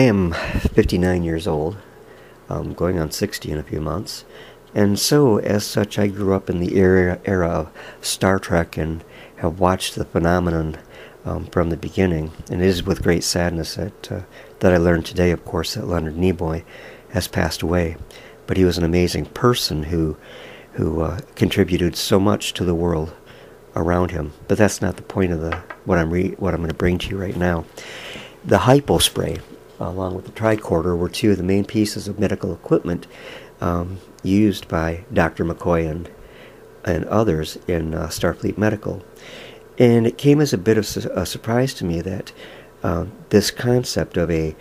I am 59 years old, going on 60 in a few months, and so, as such, I grew up in the era of Star Trek and have watched the phenomenon from the beginning. And it is with great sadness that I learned today, of course, that Leonard Nimoy has passed away. But he was an amazing person who contributed so much to the world around him. But that's not the point of what I'm going to bring to you right now. The Hypospray, along with the tricorder, were two of the main pieces of medical equipment used by Dr. McCoy and others in Starfleet Medical. And it came as a bit of a surprise to me that this concept of a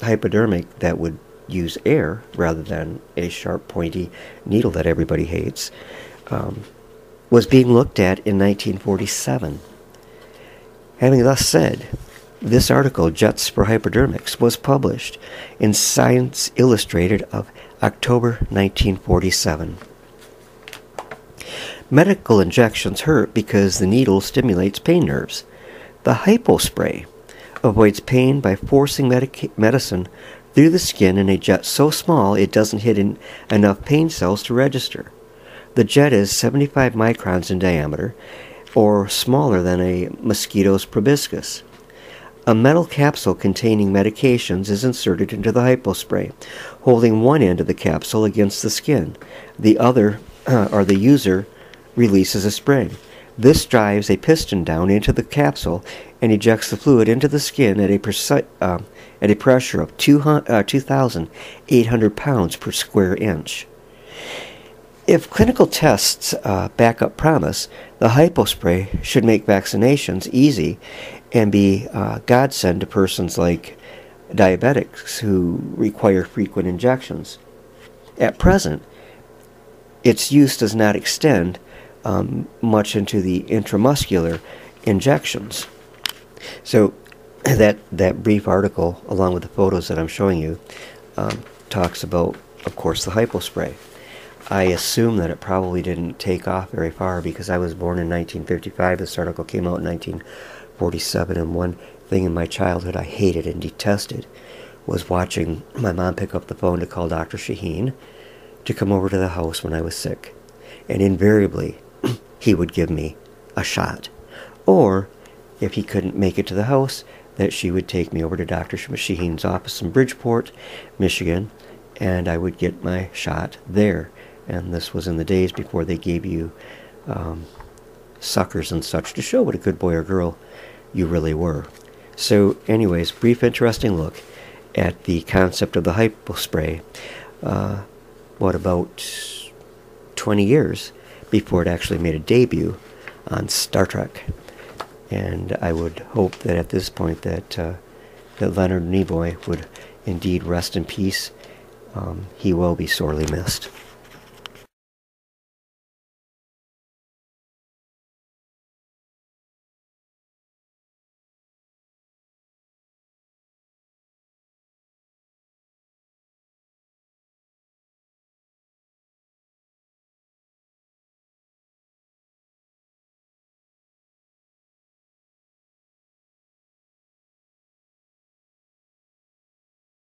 hypodermic that would use air rather than a sharp, pointy needle that everybody hates was being looked at in 1947. Having thus said, this article, Jets for Hypodermics, was published in Science Illustrated of October 1947. Medical injections hurt because the needle stimulates pain nerves. The Hypospray avoids pain by forcing medicine through the skin in a jet so small it doesn't hit enough pain cells to register. The jet is 75 microns in diameter, or smaller than a mosquito's proboscis. A metal capsule containing medications is inserted into the Hypospray, holding one end of the capsule against the skin. The other, or the user, releases a spring. This drives a piston down into the capsule and ejects the fluid into the skin at a pressure of 2,800 pounds per square inch. If clinical tests back up promise, the Hypospray should make vaccinations easy and be a godsend to persons like diabetics who require frequent injections. At present, its use does not extend much into the intramuscular injections. So that brief article, along with the photos that I'm showing you, talks about, of course, the Hypospray. I assume that it probably didn't take off very far because I was born in 1955. This article came out in 1947, and one thing in my childhood I hated and detested was watching my mom pick up the phone to call Dr. Shaheen to come over to the house when I was sick. And invariably, he would give me a shot. Or, if he couldn't make it to the house, that she would take me over to Dr. Shaheen's office in Bridgeport, Michigan, and I would get my shot there. And this was in the days before they gave you suckers and such to show what a good boy or girl you really were. So anyways, brief interesting look at the concept of the Hypospray, about 20 years before it actually made a debut on Star Trek. And I would hope that at this point that Leonard Nimoy would indeed rest in peace. He will be sorely missed.